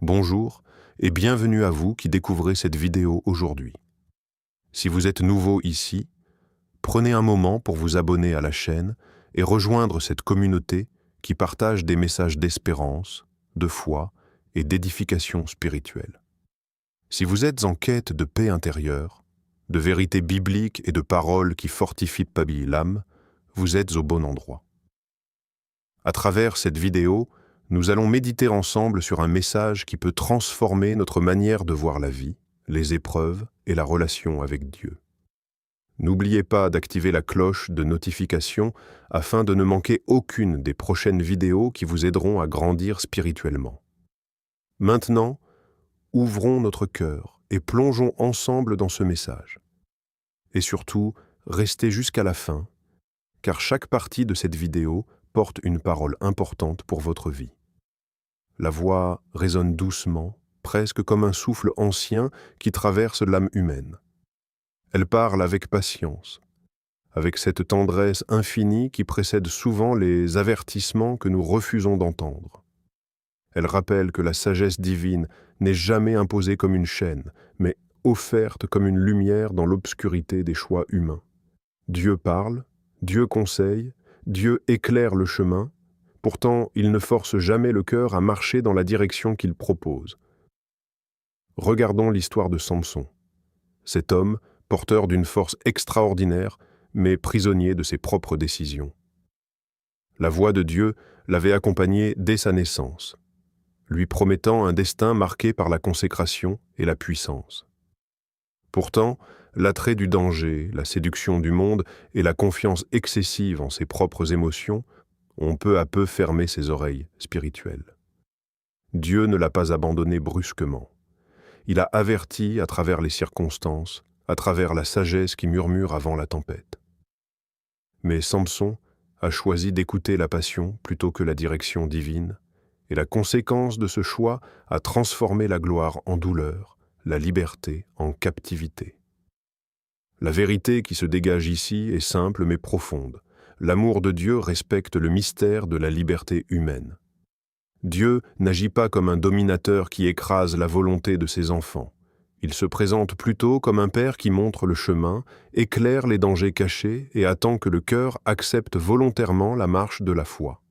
Bonjour et bienvenue à vous qui découvrez cette vidéo aujourd'hui. Si vous êtes nouveau ici, prenez un moment pour vous abonner à la chaîne et rejoindre cette communauté qui partage des messages d'espérance, de foi et d'édification spirituelle. Si vous êtes en quête de paix intérieure, de vérité biblique et de paroles qui fortifient l'âme, vous êtes au bon endroit. À travers cette vidéo, nous allons méditer ensemble sur un message qui peut transformer notre manière de voir la vie, les épreuves et la relation avec Dieu. N'oubliez pas d'activer la cloche de notification afin de ne manquer aucune des prochaines vidéos qui vous aideront à grandir spirituellement. Maintenant, ouvrons notre cœur et plongeons ensemble dans ce message. Et surtout, restez jusqu'à la fin, car chaque partie de cette vidéo porte une parole importante pour votre vie. La voix résonne doucement, presque comme un souffle ancien qui traverse l'âme humaine. Elle parle avec patience, avec cette tendresse infinie qui précède souvent les avertissements que nous refusons d'entendre. Elle rappelle que la sagesse divine n'est jamais imposée comme une chaîne, mais offerte comme une lumière dans l'obscurité des choix humains. Dieu parle, Dieu conseille, Dieu éclaire le chemin. Pourtant, il ne force jamais le cœur à marcher dans la direction qu'il propose. Regardons l'histoire de Samson. Cet homme, porteur d'une force extraordinaire, mais prisonnier de ses propres décisions. La voix de Dieu l'avait accompagné dès sa naissance, lui promettant un destin marqué par la consécration et la puissance. Pourtant, l'attrait du danger, la séduction du monde et la confiance excessive en ses propres émotions ont peu à peu fermé ses oreilles spirituelles. Dieu ne l'a pas abandonné brusquement. Il a averti à travers les circonstances, à travers la sagesse qui murmure avant la tempête. Mais Samson a choisi d'écouter la passion plutôt que la direction divine, et la conséquence de ce choix a transformé la gloire en douleur, la liberté en captivité. La vérité qui se dégage ici est simple mais profonde. L'amour de Dieu respecte le mystère de la liberté humaine. Dieu n'agit pas comme un dominateur qui écrase la volonté de ses enfants. Il se présente plutôt comme un père qui montre le chemin, éclaire les dangers cachés et attend que le cœur accepte volontairement la marche de la foi.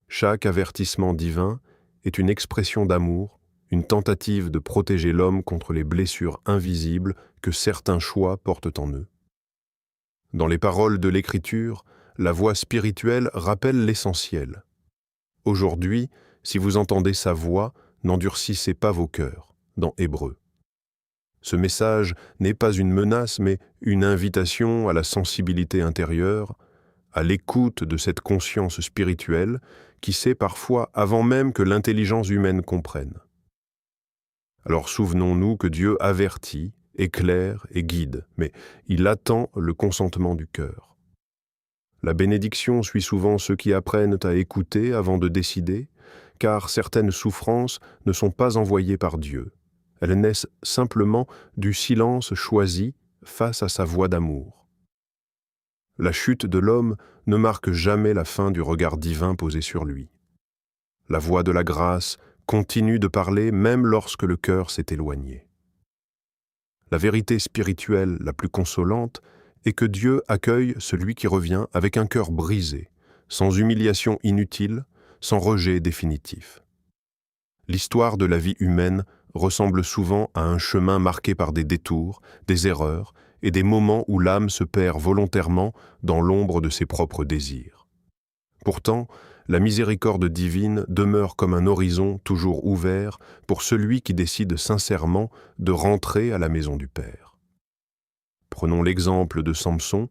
Chaque avertissement divin est une expression d'amour, une tentative de protéger l'homme contre les blessures invisibles que certains choix portent en eux. Dans les paroles de l'Écriture, la voix spirituelle rappelle l'essentiel. Aujourd'hui, si vous entendez sa voix, n'endurcissez pas vos cœurs, dans Hébreux. Ce message n'est pas une menace, mais une invitation à la sensibilité intérieure, à l'écoute de cette conscience spirituelle qui sait parfois avant même que l'intelligence humaine comprenne. Alors souvenons-nous que Dieu avertit, éclaire et guide, mais il attend le consentement du cœur. La bénédiction suit souvent ceux qui apprennent à écouter avant de décider, car certaines souffrances ne sont pas envoyées par Dieu. Elles naissent simplement du silence choisi face à sa voix d'amour. La chute de l'homme ne marque jamais la fin du regard divin posé sur lui. La voix de la grâce continue de parler même lorsque le cœur s'est éloigné. La vérité spirituelle la plus consolante est que Dieu accueille celui qui revient avec un cœur brisé, sans humiliation inutile, sans rejet définitif. L'histoire de la vie humaine ressemble souvent à un chemin marqué par des détours, des erreurs et des moments où l'âme se perd volontairement dans l'ombre de ses propres désirs. Pourtant, la miséricorde divine demeure comme un horizon toujours ouvert pour celui qui décide sincèrement de rentrer à la maison du Père. Prenons l'exemple de Samson,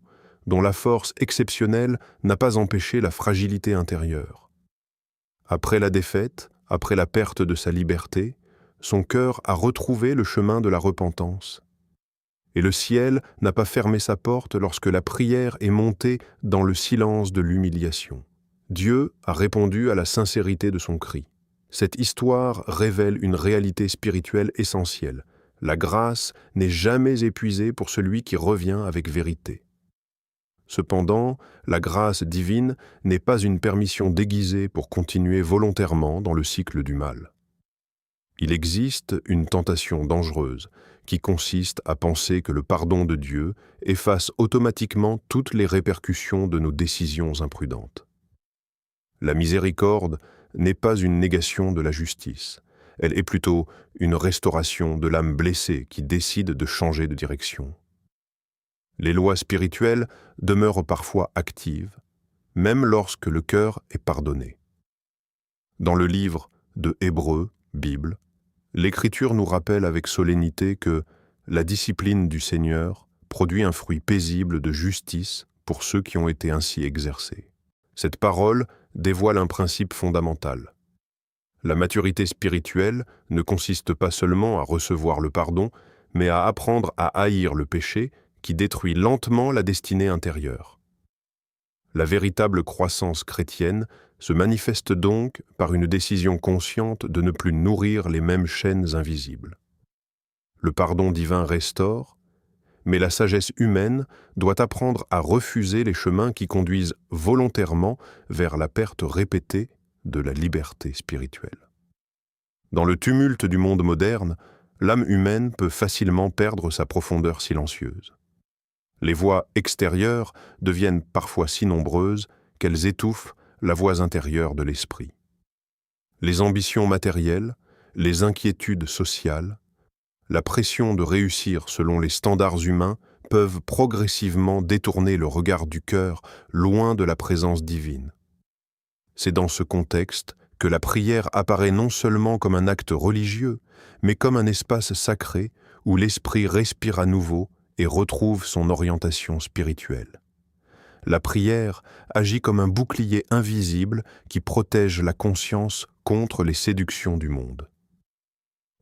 dont la force exceptionnelle n'a pas empêché la fragilité intérieure. Après la défaite, après la perte de sa liberté, son cœur a retrouvé le chemin de la repentance. Et le ciel n'a pas fermé sa porte lorsque la prière est montée dans le silence de l'humiliation. Dieu a répondu à la sincérité de son cri. Cette histoire révèle une réalité spirituelle essentielle. La grâce n'est jamais épuisée pour celui qui revient avec vérité. Cependant, la grâce divine n'est pas une permission déguisée pour continuer volontairement dans le cycle du mal. Il existe une tentation dangereuse qui consiste à penser que le pardon de Dieu efface automatiquement toutes les répercussions de nos décisions imprudentes. La miséricorde n'est pas une négation de la justice, elle est plutôt une restauration de l'âme blessée qui décide de changer de direction. Les lois spirituelles demeurent parfois actives, même lorsque le cœur est pardonné. Dans le livre de Hébreux, Bible, l'Écriture nous rappelle avec solennité que la discipline du Seigneur produit un fruit paisible de justice pour ceux qui ont été ainsi exercés. Cette parole dévoile un principe fondamental. La maturité spirituelle ne consiste pas seulement à recevoir le pardon, mais à apprendre à haïr le péché qui détruit lentement la destinée intérieure. La véritable croissance chrétienne se manifeste donc par une décision consciente de ne plus nourrir les mêmes chaînes invisibles. Le pardon divin restaure, mais la sagesse humaine doit apprendre à refuser les chemins qui conduisent volontairement vers la perte répétée de la liberté spirituelle. Dans le tumulte du monde moderne, l'âme humaine peut facilement perdre sa profondeur silencieuse. Les voix extérieures deviennent parfois si nombreuses qu'elles étouffent la voix intérieure de l'esprit. Les ambitions matérielles, les inquiétudes sociales, la pression de réussir selon les standards humains peuvent progressivement détourner le regard du cœur loin de la présence divine. C'est dans ce contexte que la prière apparaît non seulement comme un acte religieux, mais comme un espace sacré où l'esprit respire à nouveau et retrouve son orientation spirituelle. La prière agit comme un bouclier invisible qui protège la conscience contre les séductions du monde.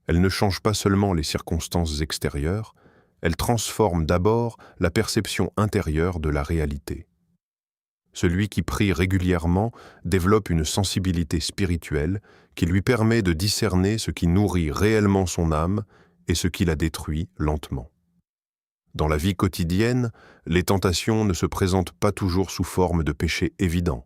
Elle ne change pas seulement les circonstances extérieures, elle transforme d'abord la perception intérieure de la réalité. Celui qui prie régulièrement développe une sensibilité spirituelle qui lui permet de discerner ce qui nourrit réellement son âme et ce qui la détruit lentement. Dans la vie quotidienne, les tentations ne se présentent pas toujours sous forme de péchés évidents.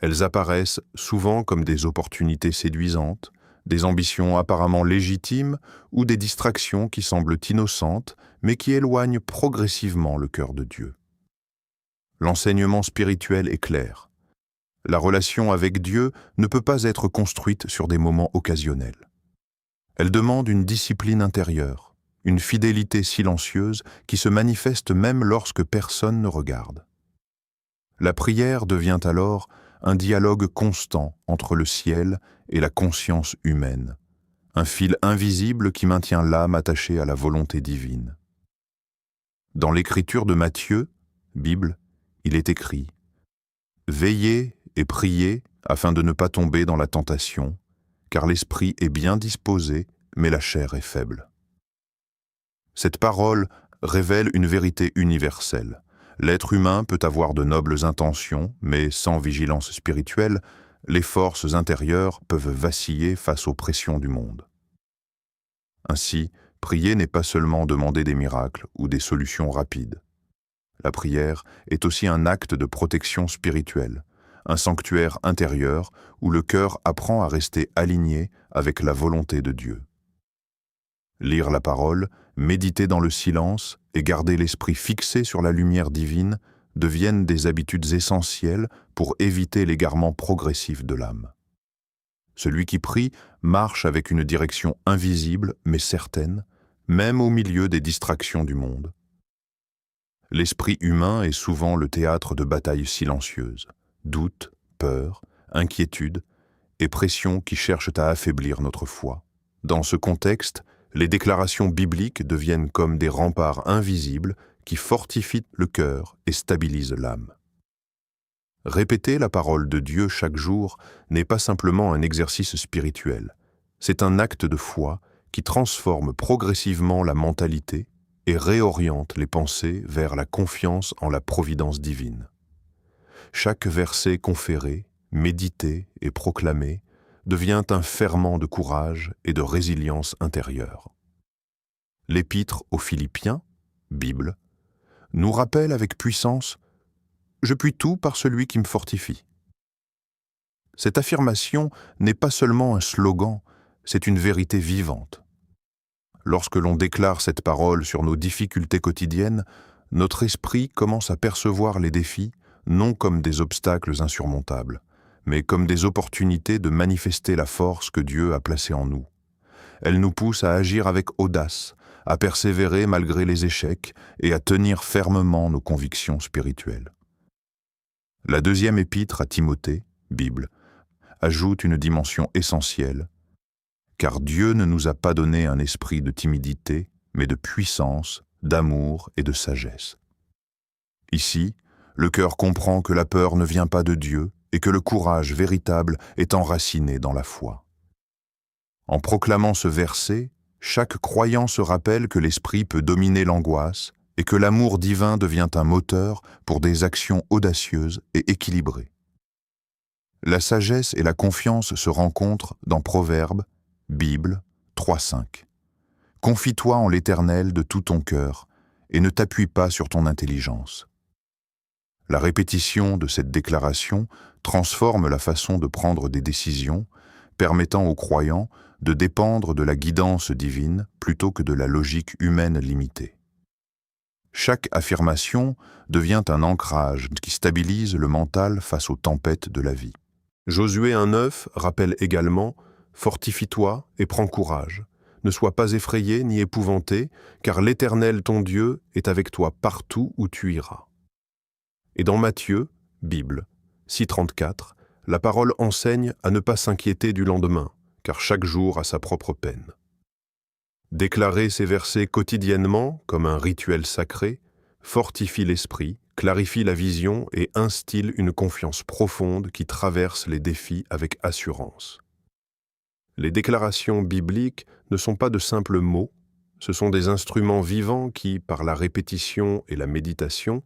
Elles apparaissent souvent comme des opportunités séduisantes, des ambitions apparemment légitimes ou des distractions qui semblent innocentes mais qui éloignent progressivement le cœur de Dieu. L'enseignement spirituel est clair. La relation avec Dieu ne peut pas être construite sur des moments occasionnels. Elle demande une discipline intérieure, une fidélité silencieuse qui se manifeste même lorsque personne ne regarde. La prière devient alors un dialogue constant entre le ciel et la conscience humaine, un fil invisible qui maintient l'âme attachée à la volonté divine. Dans l'écriture de Matthieu, Bible, il est écrit « Veillez et priez afin de ne pas tomber dans la tentation, car l'esprit est bien disposé, mais la chair est faible. » Cette parole révèle une vérité universelle. L'être humain peut avoir de nobles intentions, mais sans vigilance spirituelle, les forces intérieures peuvent vaciller face aux pressions du monde. Ainsi, prier n'est pas seulement demander des miracles ou des solutions rapides. La prière est aussi un acte de protection spirituelle, un sanctuaire intérieur où le cœur apprend à rester aligné avec la volonté de Dieu. Lire la parole, méditer dans le silence et garder l'esprit fixé sur la lumière divine deviennent des habitudes essentielles pour éviter l'égarement progressif de l'âme. Celui qui prie marche avec une direction invisible mais certaine, même au milieu des distractions du monde. L'esprit humain est souvent le théâtre de batailles silencieuses, doutes, peurs, inquiétudes et pressions qui cherchent à affaiblir notre foi. Dans ce contexte, les déclarations bibliques deviennent comme des remparts invisibles qui fortifient le cœur et stabilisent l'âme. Répéter la parole de Dieu chaque jour n'est pas simplement un exercice spirituel, c'est un acte de foi qui transforme progressivement la mentalité et réoriente les pensées vers la confiance en la providence divine. Chaque verset conféré, médité et proclamé devient un ferment de courage et de résilience intérieure. L'Épître aux Philippiens, Bible, nous rappelle avec puissance « Je puis tout par celui qui me fortifie ». Cette affirmation n'est pas seulement un slogan, c'est une vérité vivante. Lorsque l'on déclare cette parole sur nos difficultés quotidiennes, notre esprit commence à percevoir les défis non comme des obstacles insurmontables, mais comme des opportunités de manifester la force que Dieu a placée en nous. Elle nous pousse à agir avec audace, à persévérer malgré les échecs et à tenir fermement nos convictions spirituelles. La deuxième épître à Timothée, Bible, ajoute une dimension essentielle, car Dieu ne nous a pas donné un esprit de timidité, mais de puissance, d'amour et de sagesse. Ici, le cœur comprend que la peur ne vient pas de Dieu et que le courage véritable est enraciné dans la foi. En proclamant ce verset, chaque croyant se rappelle que l'esprit peut dominer l'angoisse et que l'amour divin devient un moteur pour des actions audacieuses et équilibrées. La sagesse et la confiance se rencontrent dans Proverbes, Bible 3.5. Confie-toi en l'Éternel de tout ton cœur et ne t'appuie pas sur ton intelligence. La répétition de cette déclaration transforme la façon de prendre des décisions, permettant aux croyants de dépendre de la guidance divine plutôt que de la logique humaine limitée. Chaque affirmation devient un ancrage qui stabilise le mental face aux tempêtes de la vie. Josué 1.9 rappelle également « Fortifie-toi et prends courage. Ne sois pas effrayé ni épouvanté, car l'Éternel ton Dieu est avec toi partout où tu iras. » Et dans Matthieu, Bible 6.34, la parole enseigne à ne pas s'inquiéter du lendemain, car chaque jour a sa propre peine. Déclarer ces versets quotidiennement, comme un rituel sacré, fortifie l'esprit, clarifie la vision et instille une confiance profonde qui traverse les défis avec assurance. Les déclarations bibliques ne sont pas de simples mots, ce sont des instruments vivants qui, par la répétition et la méditation,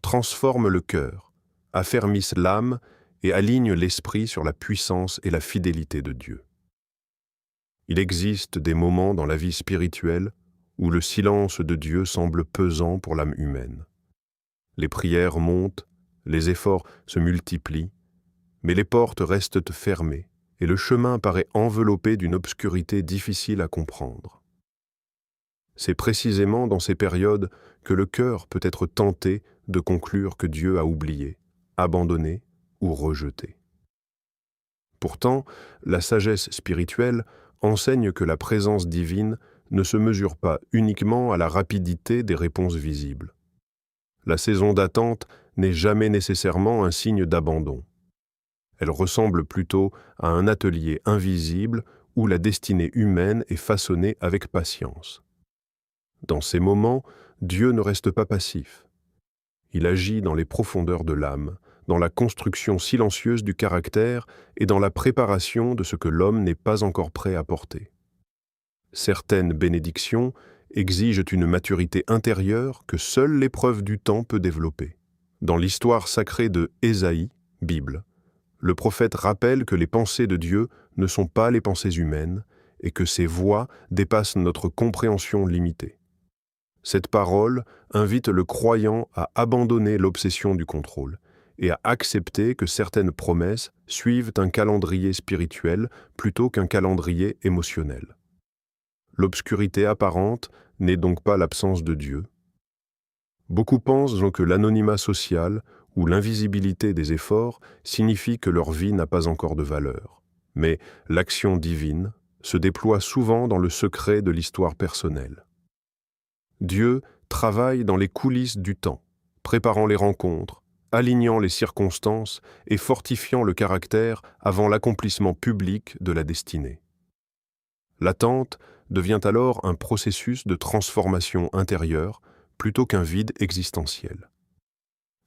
transforment le cœur, affermissent l'âme et alignent l'esprit sur la puissance et la fidélité de Dieu. Il existe des moments dans la vie spirituelle où le silence de Dieu semble pesant pour l'âme humaine. Les prières montent, les efforts se multiplient, mais les portes restent fermées et le chemin paraît enveloppé d'une obscurité difficile à comprendre. C'est précisément dans ces périodes que le cœur peut être tenté de conclure que Dieu a oublié, abandonné ou rejeté. Pourtant, la sagesse spirituelle enseigne que la présence divine ne se mesure pas uniquement à la rapidité des réponses visibles. La saison d'attente n'est jamais nécessairement un signe d'abandon. Elle ressemble plutôt à un atelier invisible où la destinée humaine est façonnée avec patience. Dans ces moments, Dieu ne reste pas passif. Il agit dans les profondeurs de l'âme, dans la construction silencieuse du caractère et dans la préparation de ce que l'homme n'est pas encore prêt à porter. Certaines bénédictions exigent une maturité intérieure que seule l'épreuve du temps peut développer. Dans l'histoire sacrée de Ésaïe, Bible, le prophète rappelle que les pensées de Dieu ne sont pas les pensées humaines et que ses voies dépassent notre compréhension limitée. Cette parole invite le croyant à abandonner l'obsession du contrôle et à accepter que certaines promesses suivent un calendrier spirituel plutôt qu'un calendrier émotionnel. L'obscurité apparente n'est donc pas l'absence de Dieu. Beaucoup pensent donc que l'anonymat social ou l'invisibilité des efforts signifie que leur vie n'a pas encore de valeur. Mais l'action divine se déploie souvent dans le secret de l'histoire personnelle. Dieu travaille dans les coulisses du temps, préparant les rencontres, alignant les circonstances et fortifiant le caractère avant l'accomplissement public de la destinée. L'attente devient alors un processus de transformation intérieure plutôt qu'un vide existentiel.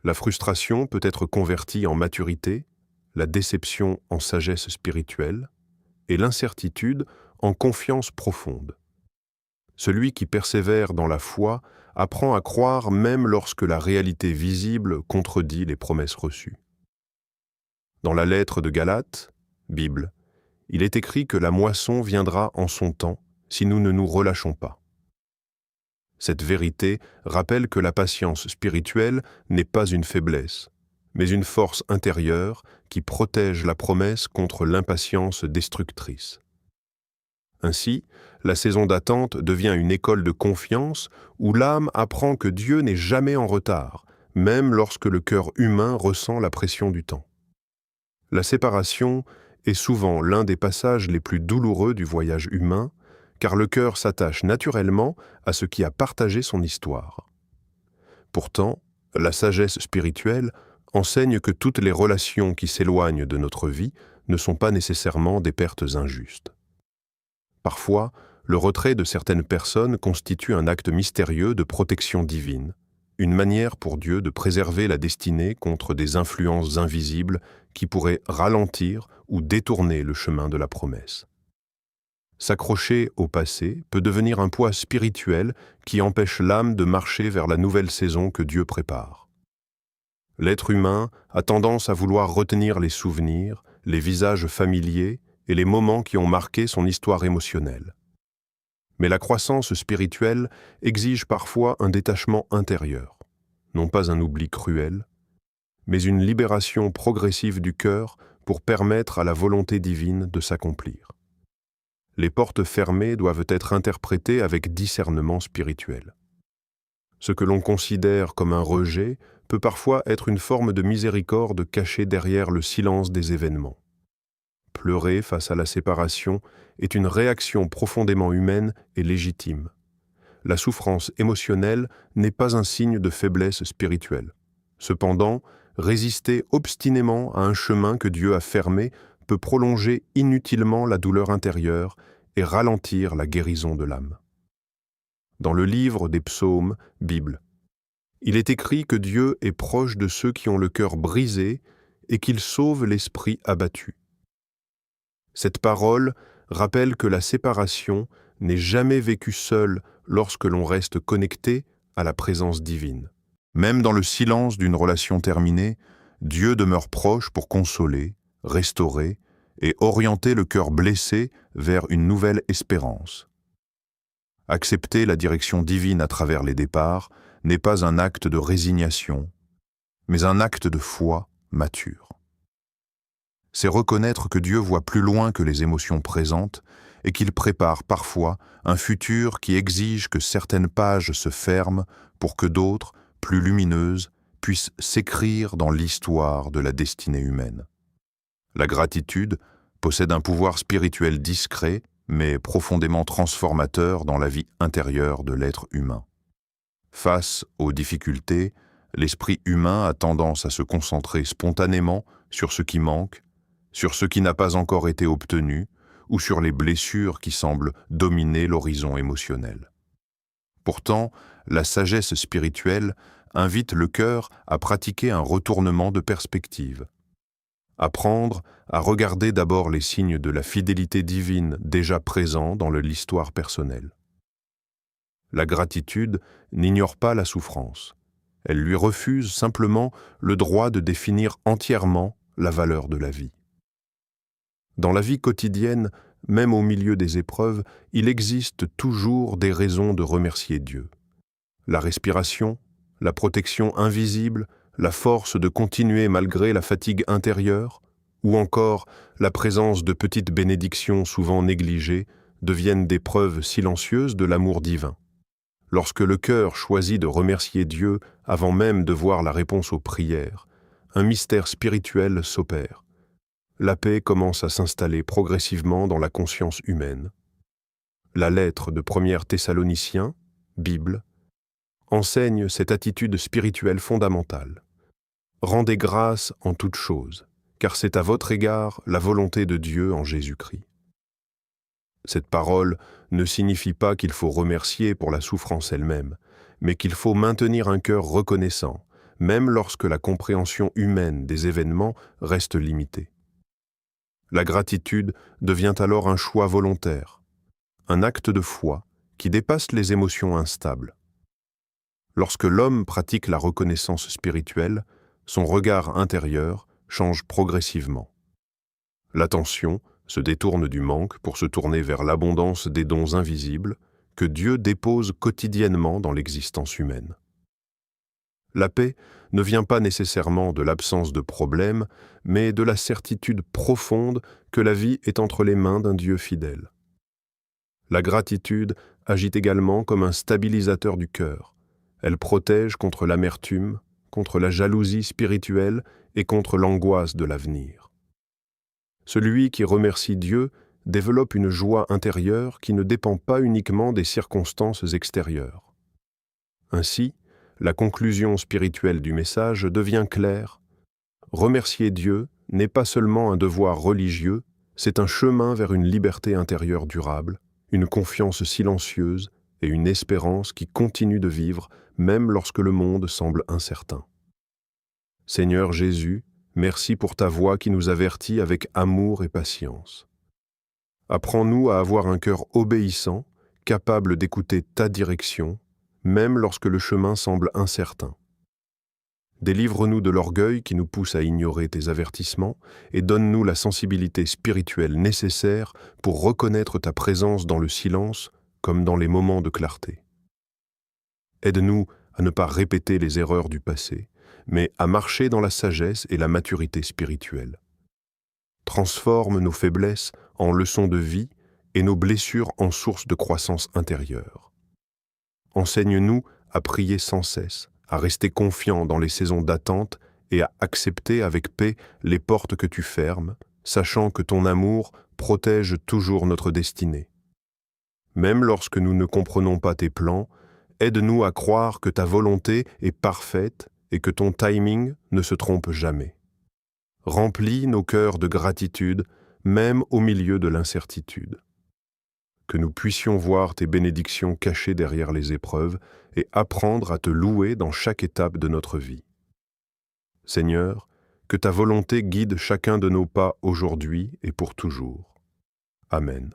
La frustration peut être convertie en maturité, la déception en sagesse spirituelle et l'incertitude en confiance profonde. Celui qui persévère dans la foi apprend à croire même lorsque la réalité visible contredit les promesses reçues. Dans la lettre de Galates, Bible, il est écrit que la moisson viendra en son temps si nous ne nous relâchons pas. Cette vérité rappelle que la patience spirituelle n'est pas une faiblesse, mais une force intérieure qui protège la promesse contre l'impatience destructrice. Ainsi, la saison d'attente devient une école de confiance où l'âme apprend que Dieu n'est jamais en retard, même lorsque le cœur humain ressent la pression du temps. La séparation est souvent l'un des passages les plus douloureux du voyage humain, car le cœur s'attache naturellement à ce qui a partagé son histoire. Pourtant, la sagesse spirituelle enseigne que toutes les relations qui s'éloignent de notre vie ne sont pas nécessairement des pertes injustes. Parfois, le retrait de certaines personnes constitue un acte mystérieux de protection divine, une manière pour Dieu de préserver la destinée contre des influences invisibles qui pourraient ralentir ou détourner le chemin de la promesse. S'accrocher au passé peut devenir un poids spirituel qui empêche l'âme de marcher vers la nouvelle saison que Dieu prépare. L'être humain a tendance à vouloir retenir les souvenirs, les visages familiers et les moments qui ont marqué son histoire émotionnelle. Mais la croissance spirituelle exige parfois un détachement intérieur, non pas un oubli cruel, mais une libération progressive du cœur pour permettre à la volonté divine de s'accomplir. Les portes fermées doivent être interprétées avec discernement spirituel. Ce que l'on considère comme un rejet peut parfois être une forme de miséricorde cachée derrière le silence des événements. Pleurer face à la séparation est une réaction profondément humaine et légitime. La souffrance émotionnelle n'est pas un signe de faiblesse spirituelle. Cependant, résister obstinément à un chemin que Dieu a fermé peut prolonger inutilement la douleur intérieure et ralentir la guérison de l'âme. Dans le livre des Psaumes, Bible, il est écrit que Dieu est proche de ceux qui ont le cœur brisé et qu'il sauve l'esprit abattu. Cette parole rappelle que la séparation n'est jamais vécue seule lorsque l'on reste connecté à la présence divine. Même dans le silence d'une relation terminée, Dieu demeure proche pour consoler, restaurer et orienter le cœur blessé vers une nouvelle espérance. Accepter la direction divine à travers les départs n'est pas un acte de résignation, mais un acte de foi mature. C'est reconnaître que Dieu voit plus loin que les émotions présentes et qu'il prépare parfois un futur qui exige que certaines pages se ferment pour que d'autres, plus lumineuses, puissent s'écrire dans l'histoire de la destinée humaine. La gratitude possède un pouvoir spirituel discret, mais profondément transformateur dans la vie intérieure de l'être humain. Face aux difficultés, l'esprit humain a tendance à se concentrer spontanément sur ce qui manque, sur ce qui n'a pas encore été obtenu ou sur les blessures qui semblent dominer l'horizon émotionnel. Pourtant, la sagesse spirituelle invite le cœur à pratiquer un retournement de perspective. Apprendre à regarder d'abord les signes de la fidélité divine déjà présents dans l'histoire personnelle. La gratitude n'ignore pas la souffrance. Elle lui refuse simplement le droit de définir entièrement la valeur de la vie. Dans la vie quotidienne, même au milieu des épreuves, il existe toujours des raisons de remercier Dieu. La respiration, la protection invisible, la force de continuer malgré la fatigue intérieure, ou encore la présence de petites bénédictions souvent négligées, deviennent des preuves silencieuses de l'amour divin. Lorsque le cœur choisit de remercier Dieu avant même de voir la réponse aux prières, un mystère spirituel s'opère. La paix commence à s'installer progressivement dans la conscience humaine. La lettre de 1 Thessaloniciens, Bible, enseigne cette attitude spirituelle fondamentale. Rendez grâce en toutes choses, car c'est à votre égard la volonté de Dieu en Jésus-Christ. Cette parole ne signifie pas qu'il faut remercier pour la souffrance elle-même, mais qu'il faut maintenir un cœur reconnaissant, même lorsque la compréhension humaine des événements reste limitée. La gratitude devient alors un choix volontaire, un acte de foi qui dépasse les émotions instables. Lorsque l'homme pratique la reconnaissance spirituelle, son regard intérieur change progressivement. L'attention se détourne du manque pour se tourner vers l'abondance des dons invisibles que Dieu dépose quotidiennement dans l'existence humaine. La paix ne vient pas nécessairement de l'absence de problèmes, mais de la certitude profonde que la vie est entre les mains d'un Dieu fidèle. La gratitude agit également comme un stabilisateur du cœur. Elle protège contre l'amertume, contre la jalousie spirituelle et contre l'angoisse de l'avenir. Celui qui remercie Dieu développe une joie intérieure qui ne dépend pas uniquement des circonstances extérieures. Ainsi, la conclusion spirituelle du message devient claire. Remercier Dieu n'est pas seulement un devoir religieux, c'est un chemin vers une liberté intérieure durable, une confiance silencieuse et une espérance qui continue de vivre même lorsque le monde semble incertain. Seigneur Jésus, merci pour ta voix qui nous avertit avec amour et patience. Apprends-nous à avoir un cœur obéissant, capable d'écouter ta direction, même lorsque le chemin semble incertain. Délivre-nous de l'orgueil qui nous pousse à ignorer tes avertissements et donne-nous la sensibilité spirituelle nécessaire pour reconnaître ta présence dans le silence comme dans les moments de clarté. Aide-nous à ne pas répéter les erreurs du passé, mais à marcher dans la sagesse et la maturité spirituelle. Transforme nos faiblesses en leçons de vie et nos blessures en sources de croissance intérieure. Enseigne-nous à prier sans cesse, à rester confiants dans les saisons d'attente et à accepter avec paix les portes que tu fermes, sachant que ton amour protège toujours notre destinée. Même lorsque nous ne comprenons pas tes plans, aide-nous à croire que ta volonté est parfaite et que ton timing ne se trompe jamais. Remplis nos cœurs de gratitude, même au milieu de l'incertitude. Que nous puissions voir tes bénédictions cachées derrière les épreuves et apprendre à te louer dans chaque étape de notre vie. Seigneur, que ta volonté guide chacun de nos pas aujourd'hui et pour toujours. Amen.